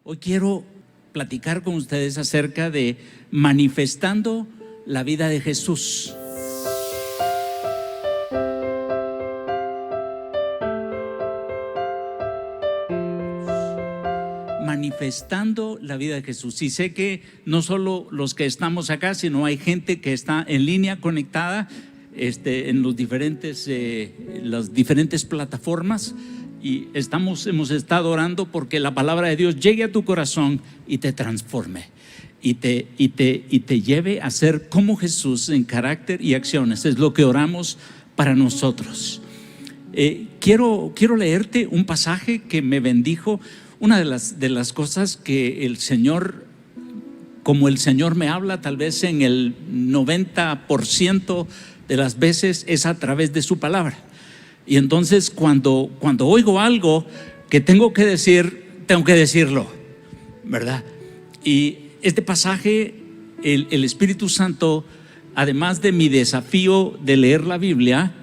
Hoy quiero platicar con ustedes acerca de manifestando la vida de Jesús. Manifestando la vida de Jesús. Y sé que no solo los que estamos acá, sino hay gente que está en línea conectada en las diferentes plataformas. Y hemos estado orando porque la palabra de Dios llegue a tu corazón y te transforme y te lleve a ser como Jesús en carácter y acciones. Es lo que oramos para nosotros. Quiero leerte un pasaje que me bendijo. Una de las cosas que el Señor, como el Señor me habla, tal vez en el 90% de las veces es a través de su palabra. Y entonces cuando oigo algo que tengo que decir, tengo que decirlo, ¿verdad? Y este pasaje, el Espíritu Santo, además de mi desafío de leer la Biblia,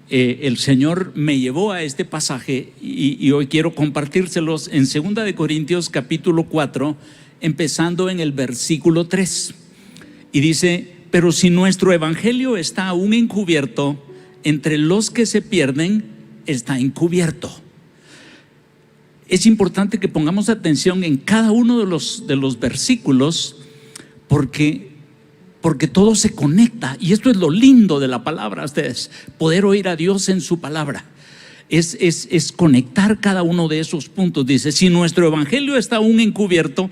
el Señor me llevó a este pasaje y hoy quiero compartírselos en 2 de Corintios capítulo 4, empezando en el versículo 3. Y dice: pero si nuestro evangelio está aún encubierto, entre los que se pierden está encubierto. Es importante que pongamos atención en cada uno de los versículos porque todo se conecta, y esto es lo lindo de la palabra, ustedes, poder oír a Dios en su palabra. Es conectar cada uno de esos puntos. Dice: si nuestro evangelio está aún encubierto,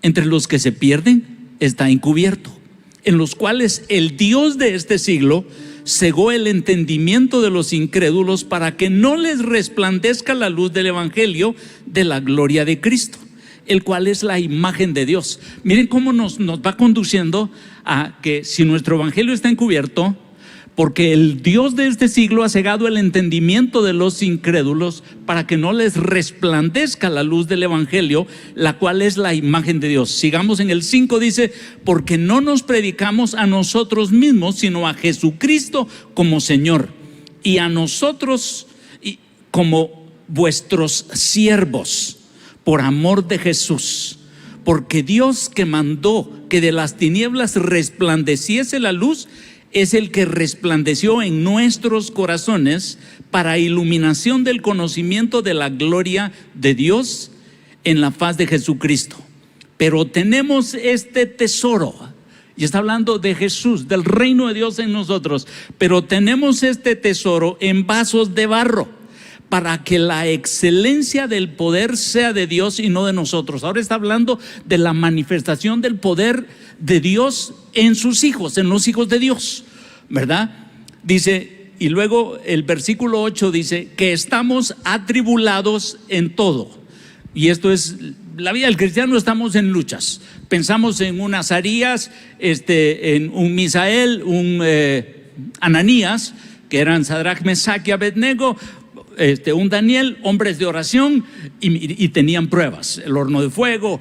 entre los que se pierden está encubierto, en los cuales el Dios de este siglo cegó el entendimiento de los incrédulos para que no les resplandezca la luz del evangelio de la gloria de Cristo, el cual es la imagen de Dios. Miren cómo nos va conduciendo a que si nuestro evangelio está encubierto, porque el Dios de este siglo ha cegado el entendimiento de los incrédulos para que no les resplandezca la luz del evangelio, la cual es la imagen de Dios. Sigamos en el 5, dice: porque no nos predicamos a nosotros mismos, sino a Jesucristo como Señor, y a nosotros como vuestros siervos, por amor de Jesús. Porque Dios, que mandó que de las tinieblas resplandeciese la luz, es el que resplandeció en nuestros corazones para iluminación del conocimiento de la gloria de Dios en la faz de Jesucristo. Pero tenemos este tesoro, y está hablando de Jesús, del reino de Dios en nosotros, pero tenemos este tesoro en vasos de barro, para que la excelencia del poder sea de Dios y no de nosotros. Ahora está hablando de la manifestación del poder de Dios en sus hijos, en los hijos de Dios, ¿verdad? Dice, y luego el versículo 8 dice que estamos atribulados en todo. Y esto es la vida del cristiano. Estamos en luchas. Pensamos en un Azarías, en un Misael, un Ananías, que eran Sadrach, Mesach y Abednego, un Daniel, hombres de oración, y tenían pruebas: el horno de fuego,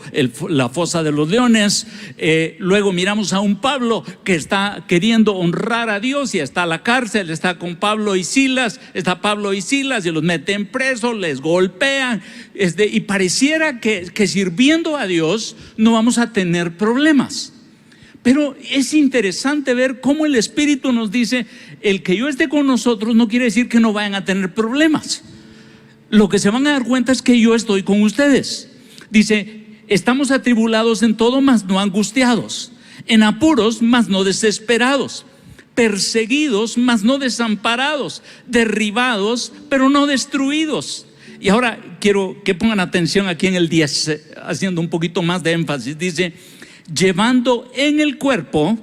la fosa de los leones. Luego miramos a un Pablo que está queriendo honrar a Dios y está en la cárcel. Está con Pablo y Silas, y los meten presos, les golpean, y pareciera que sirviendo a Dios no vamos a tener problemas. Pero es interesante ver cómo el Espíritu nos dice: el que yo esté con nosotros no quiere decir que no vayan a tener problemas. Lo que se van a dar cuenta es que yo estoy con ustedes. Dice: estamos atribulados en todo, mas no angustiados; en apuros, mas no desesperados; perseguidos, mas no desamparados; derribados, pero no destruidos. Y ahora quiero que pongan atención aquí en el 10, haciendo un poquito más de énfasis. Dice: llevando en el cuerpo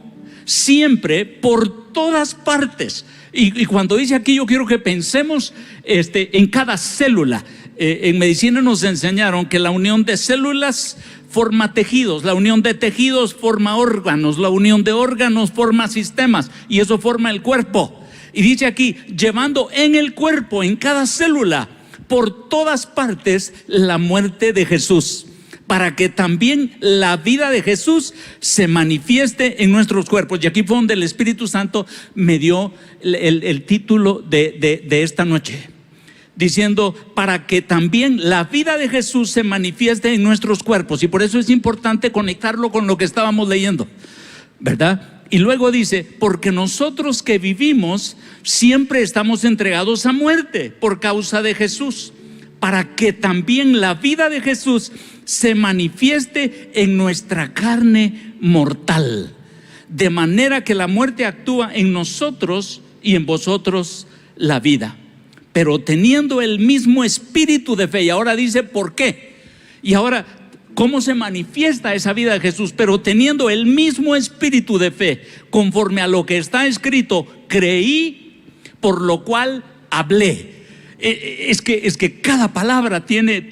siempre por todas partes. Y cuando dice aquí, yo quiero que pensemos en cada célula. En medicina nos enseñaron que la unión de células forma tejidos, la unión de tejidos forma órganos, la unión de órganos forma sistemas, y eso forma el cuerpo. Y dice aquí: llevando en el cuerpo, en cada célula, por todas partes, la muerte de Jesús, para que también la vida de Jesús se manifieste en nuestros cuerpos. Y aquí fue donde el Espíritu Santo me dio el título de esta noche: diciendo para que también la vida de Jesús se manifieste en nuestros cuerpos. Y por eso es importante conectarlo con lo que estábamos leyendo, ¿verdad? Y luego dice, porque nosotros que vivimos siempre estamos entregados a muerte por causa de Jesús, para que también la vida de Jesús se manifieste en nuestra carne mortal, de manera que la muerte actúa en nosotros y en vosotros la vida, pero teniendo el mismo espíritu de fe. Y ahora dice ¿por qué? Y ahora, ¿cómo se manifiesta esa vida de Jesús? Pero teniendo el mismo espíritu de fe, conforme a lo que está escrito, creí, por lo cual hablé. Es que cada palabra tiene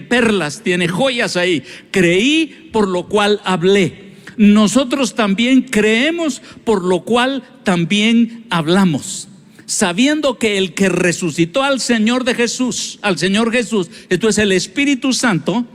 perlas, tiene joyas ahí. Creí, por lo cual hablé. Nosotros también creemos, por lo cual también hablamos, sabiendo que el que resucitó al Señor Jesús, esto es el Espíritu Santo,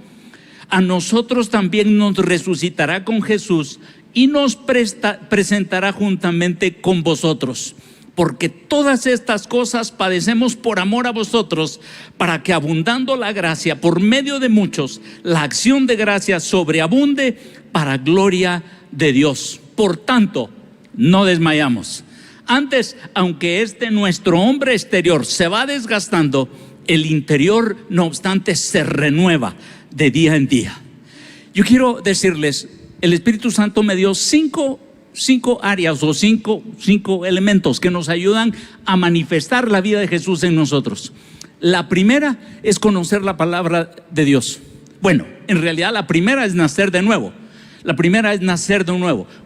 a nosotros también nos resucitará con Jesús y nos presentará juntamente con vosotros. Porque todas estas cosas padecemos por amor a vosotros, para que abundando la gracia por medio de muchos, la acción de gracia sobreabunde para gloria de Dios. Por tanto, no desmayamos. Antes, aunque nuestro hombre exterior se va desgastando, el interior, no obstante, se renueva de día en día. Yo quiero decirles, el Espíritu Santo me dio cinco áreas o cinco elementos que nos ayudan a manifestar la vida de Jesús en nosotros. La primera es conocer la palabra de Dios. Bueno, en realidad la primera es nacer de nuevo.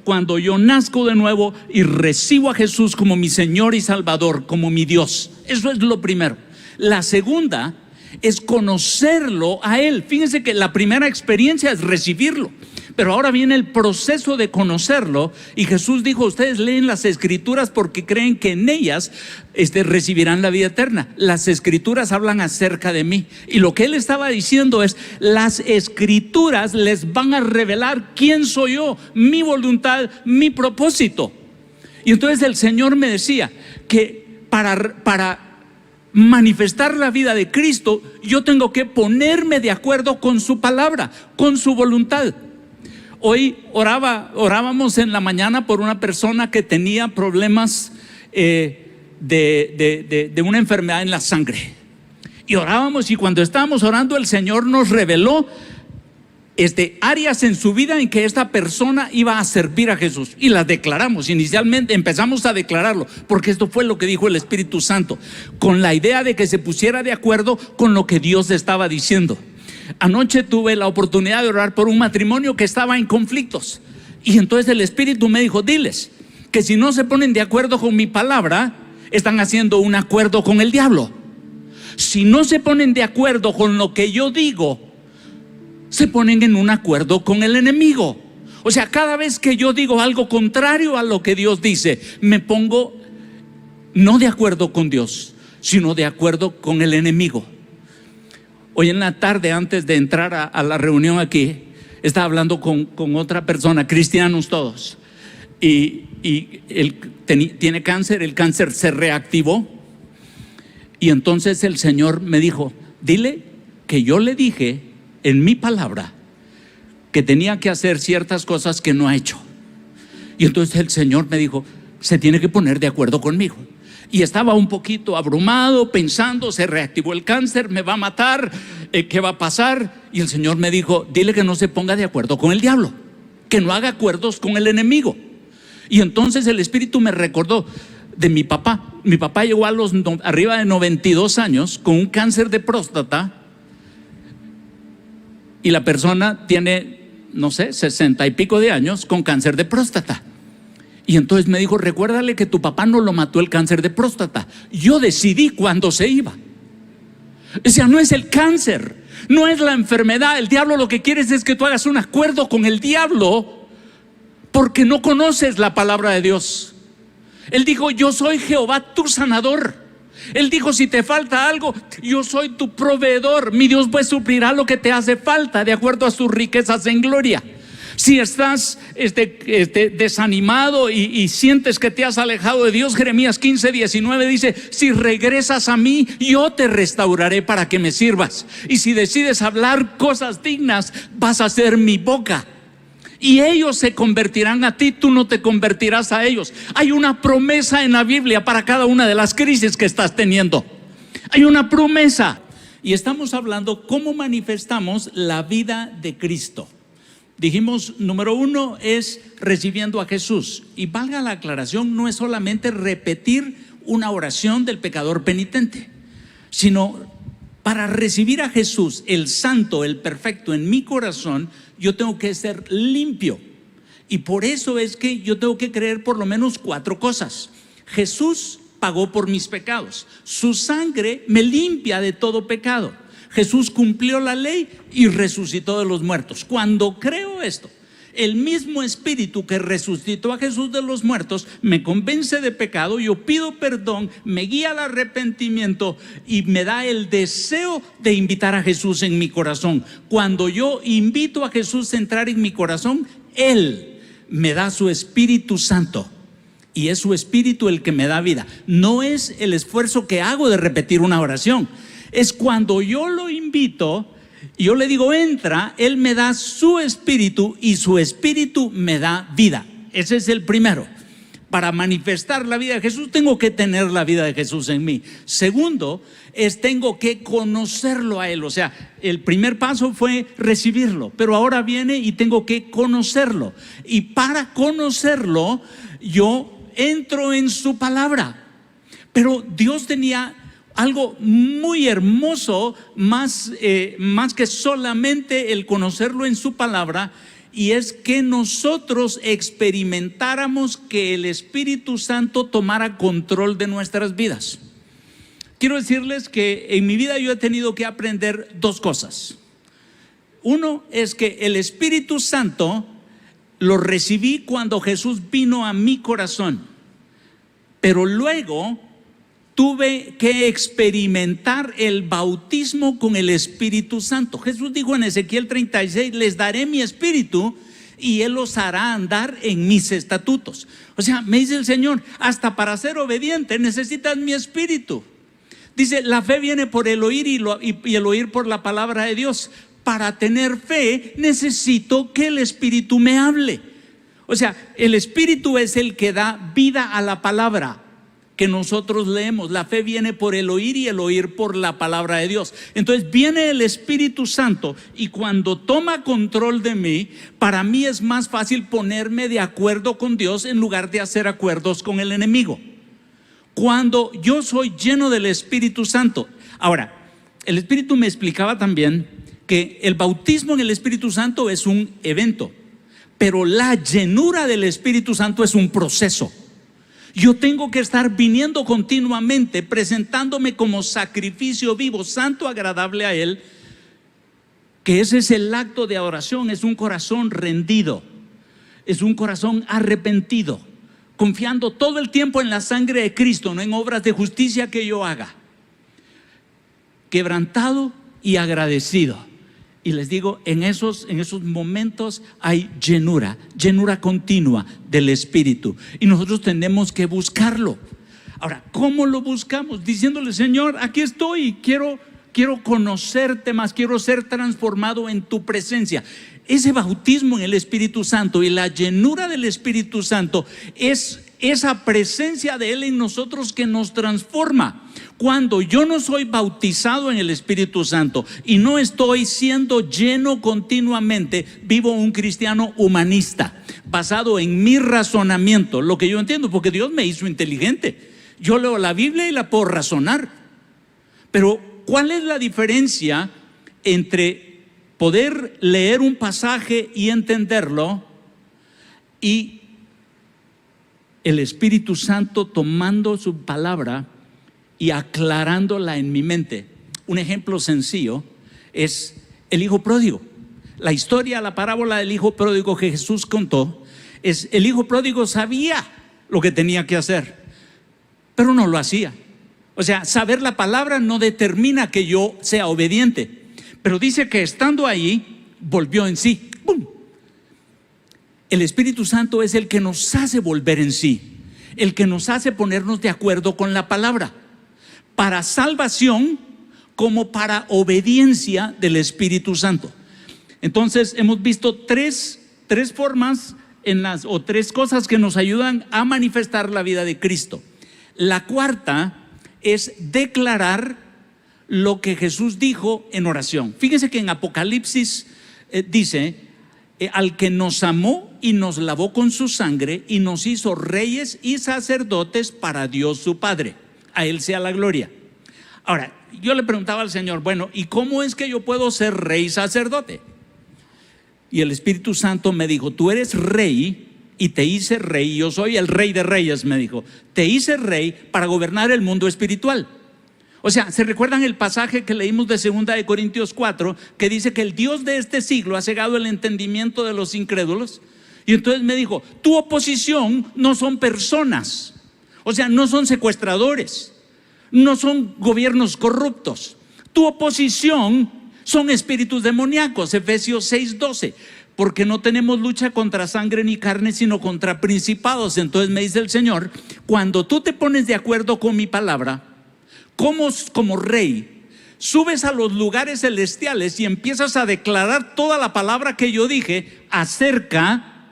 Cuando yo nazco de nuevo y recibo a Jesús como mi Señor y Salvador, como mi Dios. Eso es lo primero. La segunda es conocerlo a Él. Fíjense que la primera experiencia es recibirlo, pero ahora viene el proceso de conocerlo. Y Jesús dijo: ustedes leen las Escrituras porque creen que en ellas recibirán la vida eterna. Las Escrituras hablan acerca de mí. Y lo que Él estaba diciendo es: las Escrituras les van a revelar quién soy yo, mi voluntad, mi propósito. Y entonces el Señor me decía que para manifestar la vida de Cristo, yo tengo que ponerme de acuerdo con su palabra, con su voluntad. Hoy orábamos en la mañana por una persona que tenía problemas de una enfermedad en la sangre. Y orábamos, y cuando estábamos orando, el Señor nos reveló áreas en su vida en que esta persona iba a servir a Jesús. Y las declaramos. Inicialmente empezamos a declararlo, porque esto fue lo que dijo el Espíritu Santo, con la idea de que se pusiera de acuerdo con lo que Dios estaba diciendo. Anoche tuve la oportunidad de orar por un matrimonio que estaba en conflictos, y entonces el Espíritu me dijo: diles que si no se ponen de acuerdo con mi palabra, están haciendo un acuerdo con el diablo. Si no se ponen de acuerdo con lo que yo digo, se ponen en un acuerdo con el enemigo. O sea, cada vez que yo digo algo contrario a lo que Dios dice, me pongo no de acuerdo con Dios, sino de acuerdo con el enemigo. Hoy en la tarde, antes de entrar a la reunión aquí, estaba hablando con otra persona, cristianos todos, y él tiene cáncer. El cáncer se reactivó, y entonces el Señor me dijo: dile que yo le dije en mi palabra que tenía que hacer ciertas cosas que no ha hecho. Y entonces el Señor me dijo: se tiene que poner de acuerdo conmigo. Y estaba un poquito abrumado, pensando: se reactivó el cáncer, me va a matar, ¿qué va a pasar? Y el Señor me dijo: dile que no se ponga de acuerdo con el diablo, que no haga acuerdos con el enemigo. Y entonces el Espíritu me recordó de mi papá. Mi papá llegó a arriba de 92 años con un cáncer de próstata, y la persona tiene, no sé, 60 y pico de años con cáncer de próstata. Y entonces me dijo: recuérdale que tu papá no lo mató el cáncer de próstata, yo decidí cuándo se iba. O sea, no es el cáncer, no es la enfermedad. El diablo lo que quiere es que tú hagas un acuerdo con el diablo, porque no conoces la palabra de Dios. Él dijo: yo soy Jehová tu sanador. Él dijo: si te falta algo, yo soy tu proveedor. Mi Dios pues suplirá lo que te hace falta de acuerdo a sus riquezas en gloria. Si estás desanimado y sientes que te has alejado de Dios, Jeremías 15:19 dice: si regresas a mí, yo te restauraré para que me sirvas. Y si decides hablar cosas dignas, vas a ser mi boca. Y ellos se convertirán a ti, tú no te convertirás a ellos. Hay una promesa en la Biblia para cada una de las crisis que estás teniendo. Hay una promesa. Y estamos hablando cómo manifestamos la vida de Cristo. Dijimos, número 1 es recibiendo a Jesús. Y valga la aclaración, no es solamente repetir una oración del pecador penitente, sino para recibir a Jesús, el santo, el perfecto, en mi corazón, yo tengo que ser limpio. Y por eso es que yo tengo que creer por lo menos 4 cosas. Jesús pagó por mis pecados. Su sangre me limpia de todo pecado. Jesús cumplió la ley y resucitó de los muertos. Cuando creo esto, el mismo Espíritu que resucitó a Jesús de los muertos me convence de pecado, yo pido perdón, me guía al arrepentimiento y me da el deseo de invitar a Jesús en mi corazón. Cuando yo invito a Jesús a entrar en mi corazón, Él me da su Espíritu Santo. Y es su Espíritu el que me da vida. No es el esfuerzo que hago de repetir una oración. Es cuando yo lo invito, yo le digo entra, Él me da su Espíritu y su Espíritu me da vida. Ese es el primero. Para manifestar la vida de Jesús tengo que tener la vida de Jesús en mí. Segundo, tengo que conocerlo a Él. O sea, el primer paso fue recibirlo, pero ahora viene y tengo que conocerlo. Y para conocerlo, yo entro en su palabra. Pero Dios tenía algo muy hermoso, más que solamente el conocerlo en su palabra, y es que nosotros experimentáramos que el Espíritu Santo tomara control de nuestras vidas. Quiero decirles que en mi vida yo he tenido que aprender 2 cosas. Uno es que el Espíritu Santo lo recibí cuando Jesús vino a mi corazón, pero luego tuve que experimentar el bautismo con el Espíritu Santo. Jesús dijo en Ezequiel 36: les daré mi Espíritu y Él los hará andar en mis estatutos. O sea, me dice el Señor, hasta para ser obediente necesitas mi Espíritu. Dice, la fe viene por el oír y el oír por la palabra de Dios. Para tener fe necesito que el Espíritu me hable. O sea, el Espíritu es el que da vida a la palabra que nosotros leemos. La fe viene por el oír y el oír por la palabra de Dios. Entonces viene el Espíritu Santo y cuando toma control de mí, para mí es más fácil ponerme de acuerdo con Dios en lugar de hacer acuerdos con el enemigo. Cuando yo soy lleno del Espíritu Santo. Ahora, el Espíritu me explicaba también que el bautismo en el Espíritu Santo es un evento, pero la llenura del Espíritu Santo es un proceso. Yo tengo que estar viniendo continuamente, presentándome como sacrificio vivo, santo, agradable a Él, que ese es el acto de adoración. Es un corazón rendido, es un corazón arrepentido, confiando todo el tiempo en la sangre de Cristo, no en obras de justicia que yo haga. Quebrantado y agradecido. Y les digo, en esos momentos hay llenura continua del Espíritu. Y nosotros tenemos que buscarlo. Ahora, ¿cómo lo buscamos? Diciéndole, Señor, aquí estoy, quiero conocerte más, quiero ser transformado en tu presencia. Ese bautismo en el Espíritu Santo y la llenura del Espíritu Santo es esa presencia de Él en nosotros que nos transforma. Cuando yo no soy bautizado en el Espíritu Santo y no estoy siendo lleno continuamente, vivo un cristiano humanista, basado en mi razonamiento, lo que yo entiendo, porque Dios me hizo inteligente. Yo leo la Biblia y la puedo razonar. Pero ¿cuál es la diferencia entre poder leer un pasaje y entenderlo y el Espíritu Santo tomando su palabra y aclarándola en mi mente? Un ejemplo sencillo es el hijo pródigo. La historia, la parábola del hijo pródigo que Jesús contó, es el hijo pródigo sabía lo que tenía que hacer, pero no lo hacía. O sea, saber la palabra no determina que yo sea obediente, pero dice que estando ahí, volvió en sí. ¡Bum! el Espíritu Santo es el que nos hace volver en sí, el que nos hace ponernos de acuerdo con la palabra, para salvación como para obediencia del Espíritu Santo. Entonces hemos visto tres formas o tres cosas que nos ayudan a manifestar la vida de Cristo. La cuarta es declarar lo que Jesús dijo en oración. Fíjense que en Apocalipsis dice, al que nos amó y nos lavó con su sangre y nos hizo reyes y sacerdotes para Dios su Padre. A Él sea la gloria. Ahora, yo le preguntaba al Señor, bueno, ¿y cómo es que yo puedo ser rey y sacerdote? Y el Espíritu Santo me dijo, tú eres rey y te hice rey, yo soy el rey de reyes, me dijo. Te hice rey para gobernar el mundo espiritual. O sea, ¿se recuerdan el pasaje que leímos de 2 de Corintios 4, que dice que el Dios de este siglo ha cegado el entendimiento de los incrédulos? Y entonces me dijo, tu oposición no son personas, o sea, no son secuestradores, no son gobiernos corruptos. Tu oposición son espíritus demoníacos, Efesios 6:12. Porque no tenemos lucha contra sangre ni carne, sino contra principados. Entonces me dice el Señor, cuando tú te pones de acuerdo con mi palabra, como rey, subes a los lugares celestiales y empiezas a declarar toda la palabra que yo dije acerca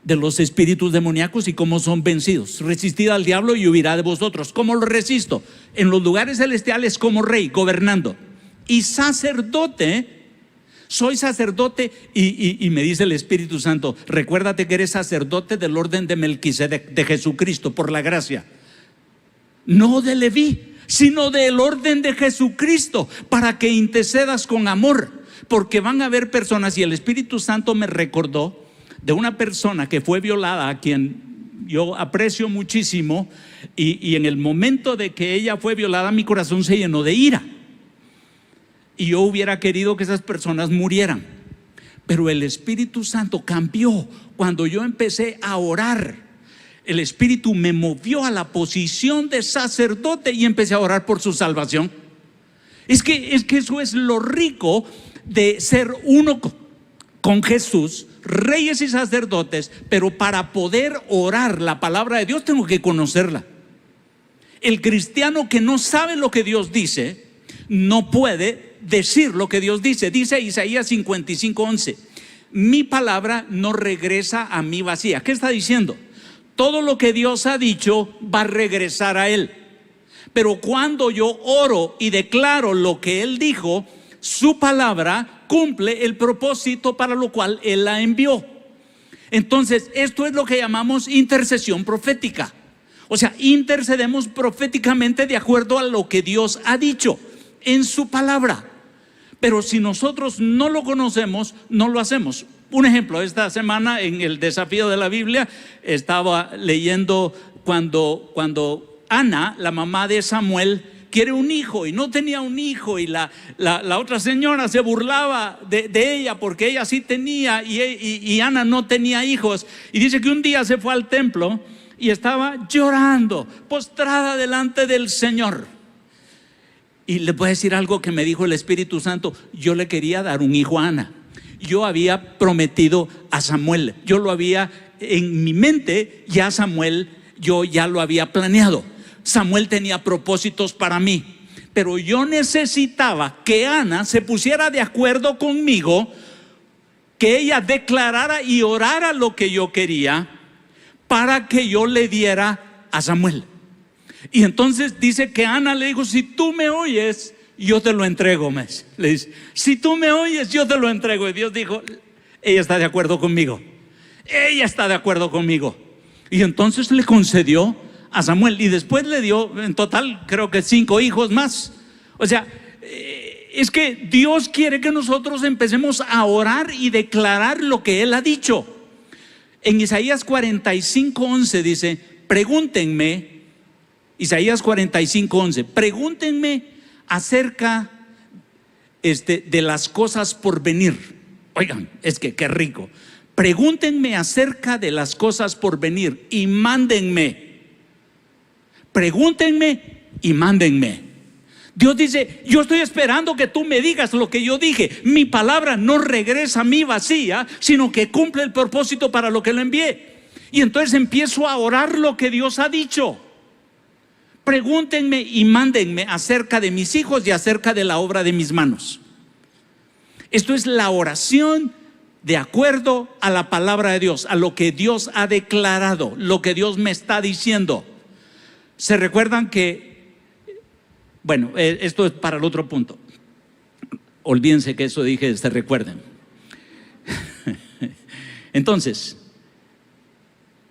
de los espíritus demoníacos y cómo son vencidos. Resistid al diablo y huirá de vosotros. ¿Cómo lo resisto? En los lugares celestiales como rey, gobernando. Y sacerdote, soy sacerdote y me dice el Espíritu Santo, recuérdate que eres sacerdote del orden de Melquisedec, de Jesucristo, por la gracia. No de Leví, sino del orden de Jesucristo, para que intercedas con amor, porque van a haber personas, y el Espíritu Santo me recordó de una persona que fue violada, a quien yo aprecio muchísimo, y en el momento de que ella fue violada, mi corazón se llenó de ira. Y yo hubiera querido que esas personas murieran. Pero el Espíritu Santo cambió cuando yo empecé a orar. El Espíritu me movió a la posición de sacerdote y empecé a orar por su salvación. Es que eso es lo rico de ser uno con Jesús, reyes y sacerdotes. Pero para poder orar la palabra de Dios tengo que conocerla. El cristiano que no sabe lo que Dios dice no puede decir lo que Dios dice. Dice Isaías 55:11, mi palabra no regresa a mí vacía. ¿Qué está diciendo? Todo lo que Dios ha dicho va a regresar a Él. Pero cuando yo oro y declaro lo que Él dijo, su palabra cumple el propósito para lo cual Él la envió. Entonces, esto es lo que llamamos intercesión profética. O sea, intercedemos proféticamente de acuerdo a lo que Dios ha dicho en su palabra. Pero si nosotros no lo conocemos, no lo hacemos. Un ejemplo, esta semana en el desafío de la Biblia estaba leyendo cuando Ana, la mamá de Samuel, quiere un hijo y no tenía un hijo, y la otra señora se burlaba de ella porque ella sí tenía y Ana no tenía hijos. Y dice que un día se fue al templo y estaba llorando, postrada delante del Señor. Y le voy a decir algo que me dijo el Espíritu Santo. Yo le quería dar un hijo a Ana. Yo había prometido a Samuel. Yo lo había en mi mente, ya Samuel, yo ya lo había planeado. Samuel tenía propósitos para mí. Pero yo necesitaba que Ana se pusiera de acuerdo conmigo, que ella declarara y orara lo que yo quería para que yo le diera a Samuel. Y entonces dice que Ana le dijo, si tú me oyes, yo te lo entrego. Le dice, si tú me oyes, yo te lo entrego. Y Dios dijo, ella está de acuerdo conmigo. Ella está de acuerdo conmigo. Y entonces le concedió a Samuel. Y después le dio, en total, creo que 5 hijos más. O sea, es que Dios quiere que nosotros empecemos a orar y declarar lo que Él ha dicho. En Isaías 45:11 dice, pregúntenme, Isaías 45:11, pregúntenme acerca de las cosas por venir. Oigan, es que qué rico. Pregúntenme acerca de las cosas por venir y mándenme. Pregúntenme y mándenme. Dios dice: yo estoy esperando que tú me digas lo que yo dije. Mi palabra no regresa a mí vacía, sino que cumple el propósito para lo que lo envié. Y entonces empiezo a orar lo que Dios ha dicho. Pregúntenme y mándenme acerca de mis hijos y acerca de la obra de mis manos. Esto es la oración de acuerdo a la palabra de Dios, a lo que Dios ha declarado, lo que Dios me está diciendo. ¿Se recuerdan que, bueno, esto es para el otro punto? Olvídense que eso dije, se recuerden. Entonces,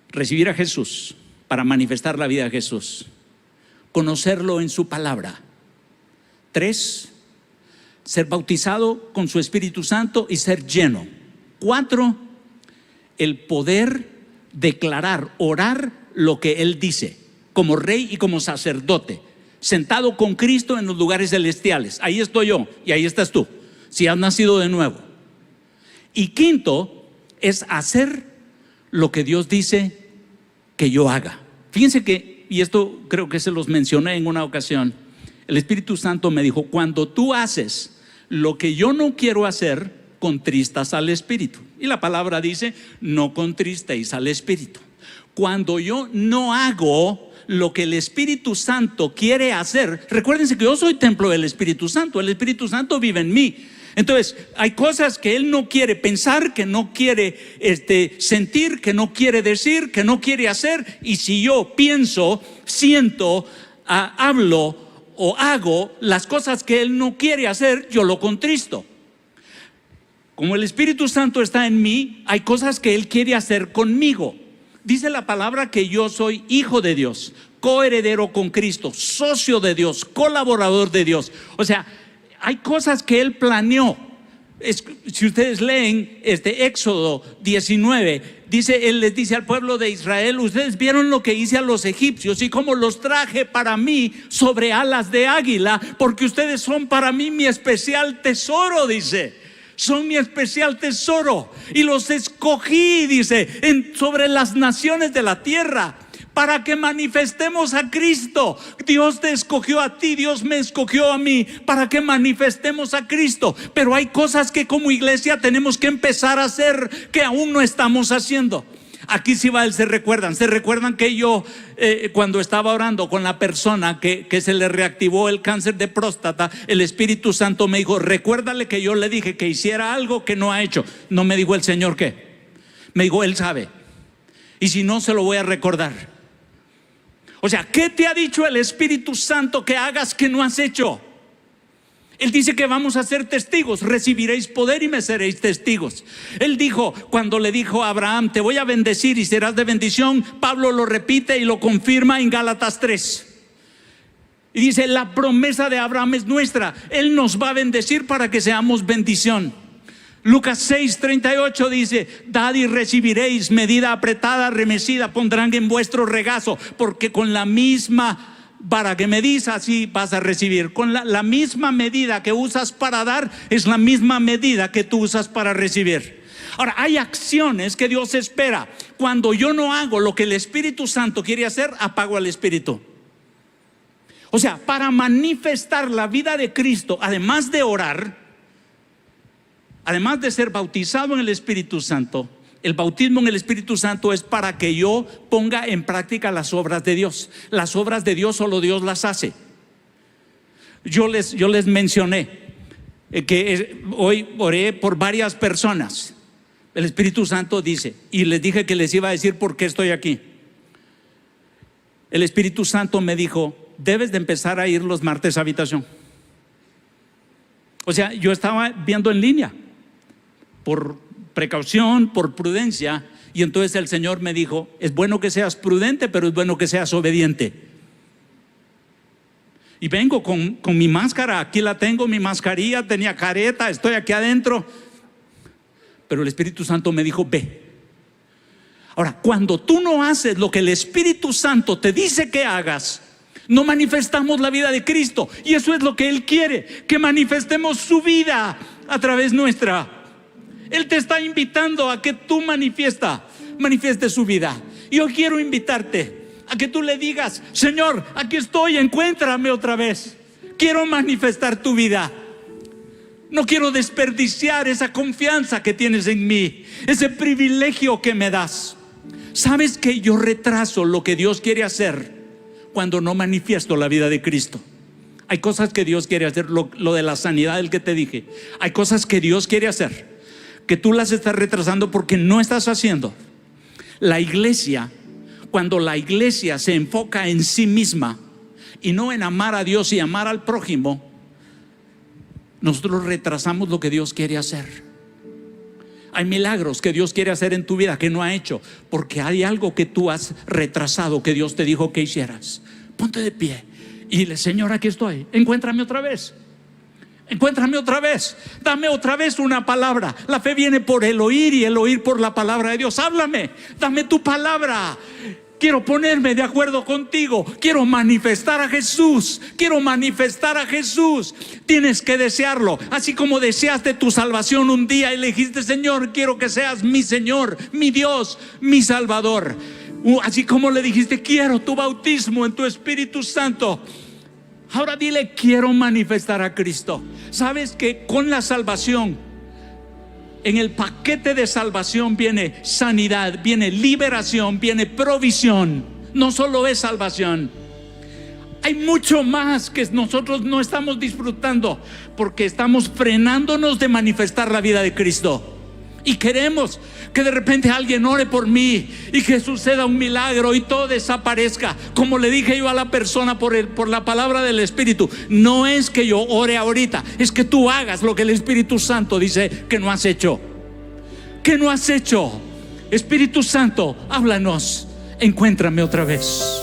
recibir a Jesús para manifestar la vida de Jesús, conocerlo en su palabra. 3, ser bautizado con su Espíritu Santo y ser lleno. 4, el poder declarar, orar lo que Él dice, como rey y como sacerdote, sentado con Cristo en los lugares celestiales. Ahí estoy yo y ahí estás tú, si has nacido de nuevo. Y 5 es hacer lo que Dios dice que yo haga. Fíjense que, y esto creo que se los mencioné en una ocasión, el Espíritu Santo me dijo: cuando tú haces lo que yo no quiero hacer, contristas al Espíritu. Y la palabra dice: no contristéis al Espíritu. Cuando yo no hago lo que el Espíritu Santo quiere hacer, recuérdense que yo soy templo del Espíritu Santo, el Espíritu Santo vive en mí. Entonces hay cosas que Él no quiere pensar, que no quiere sentir, que no quiere decir, que no quiere hacer. Y si yo pienso, siento, hablo o hago las cosas que Él no quiere hacer, yo lo contristo. Como el Espíritu Santo está en mí, hay cosas que Él quiere hacer conmigo. Dice la palabra que yo soy hijo de Dios, coheredero con Cristo, socio de Dios, colaborador de Dios. O sea, hay cosas que Él planeó. Si ustedes leen Éxodo 19, dice, Él les dice al pueblo de Israel: ustedes vieron lo que hice a los egipcios y cómo los traje para mí sobre alas de águila, porque ustedes son para mí mi especial tesoro, dice. Son mi especial tesoro y los escogí, dice, sobre las naciones de la tierra, para que manifestemos a Cristo. Dios te escogió a ti, Dios me escogió a mí, para que manifestemos a Cristo. Pero hay cosas que como iglesia tenemos que empezar a hacer que aún no estamos haciendo. Aquí sí va el se recuerdan que yo cuando estaba orando con la persona que se le reactivó el cáncer de próstata, el Espíritu Santo me dijo: recuérdale que yo le dije que hiciera algo que no ha hecho. No me dijo el Señor qué, me dijo: Él sabe, y si no, se lo voy a recordar. O sea, ¿qué te ha dicho el Espíritu Santo que hagas que no has hecho? Él dice que vamos a ser testigos, recibiréis poder y me seréis testigos. Él dijo, cuando le dijo a Abraham: te voy a bendecir y serás de bendición. Pablo lo repite y lo confirma en Gálatas 3. Y dice: la promesa de Abraham es nuestra. Él nos va a bendecir para que seamos bendición. Lucas 6:38 dice: dad y recibiréis, medida apretada, remecida, pondrán en vuestro regazo, porque con la misma vara que medís, así vas a recibir. Con la misma medida que usas para dar, es la misma medida que tú usas para recibir. Ahora, hay acciones que Dios espera. Cuando yo no hago lo que el Espíritu Santo quiere hacer, apago al Espíritu. O sea, para manifestar la vida de Cristo, además de orar, además de ser bautizado en el Espíritu Santo, el bautismo en el Espíritu Santo es para que yo ponga en práctica las obras de Dios. Las obras de Dios solo Dios las hace. Yo les mencioné que hoy oré por varias personas. El Espíritu Santo dice, y les dije que les iba a decir por qué estoy aquí. El Espíritu Santo me dijo: debes de empezar a ir los martes a habitación. O sea, yo estaba viendo en línea por precaución, por prudencia, y entonces el Señor me dijo: es bueno que seas prudente, pero es bueno que seas obediente. Y vengo con mi máscara, aquí la tengo, mi mascarilla, tenía careta, estoy aquí adentro, pero el Espíritu Santo me dijo: ve. Ahora, cuando tú no haces lo que el Espíritu Santo te dice que hagas, no manifestamos la vida de Cristo, y eso es lo que Él quiere, que manifestemos su vida a través nuestra. Él te está invitando a que tú manifiestes su vida. Yo quiero invitarte a que tú le digas: Señor, aquí estoy, encuéntrame otra vez. Quiero manifestar tu vida. No quiero desperdiciar esa confianza que tienes en mí, ese privilegio que me das. ¿Sabes que yo retraso lo que Dios quiere hacer cuando no manifiesto la vida de Cristo? Hay cosas que Dios quiere hacer, lo de la sanidad del que te dije. Hay cosas que Dios quiere hacer, que tú las estás retrasando porque no estás haciendo. La iglesia, cuando la iglesia se enfoca en sí misma y no en amar a Dios y amar al prójimo, nosotros retrasamos lo que Dios quiere hacer. Hay milagros que Dios quiere hacer en tu vida que no ha hecho, porque hay algo que tú has retrasado que Dios te dijo que hicieras. Ponte de pie y dile: Señor, aquí estoy, encuéntrame otra vez. Encuéntrame otra vez, dame otra vez una palabra. La fe viene por el oír y el oír por la palabra de Dios. Háblame, dame tu palabra. Quiero ponerme de acuerdo contigo. Quiero manifestar a Jesús. Quiero manifestar a Jesús. Tienes que desearlo. Así como deseaste tu salvación un día y le dijiste: Señor, quiero que seas mi Señor, mi Dios, mi Salvador. Así como le dijiste: quiero tu bautismo en tu Espíritu Santo. Ahora dile: quiero manifestar a Cristo. ¿Sabes que con la salvación, en el paquete de salvación viene sanidad, viene liberación, viene provisión? No solo es salvación, hay mucho más que nosotros no estamos disfrutando porque estamos frenándonos de manifestar la vida de Cristo. Y queremos que de repente alguien ore por mí y que suceda un milagro y todo desaparezca. Como le dije yo a la persona por la palabra del Espíritu: no es que yo ore ahorita, es que tú hagas lo que el Espíritu Santo dice que no has hecho. ¿Qué no has hecho? Espíritu Santo, háblanos. Encuéntrame otra vez.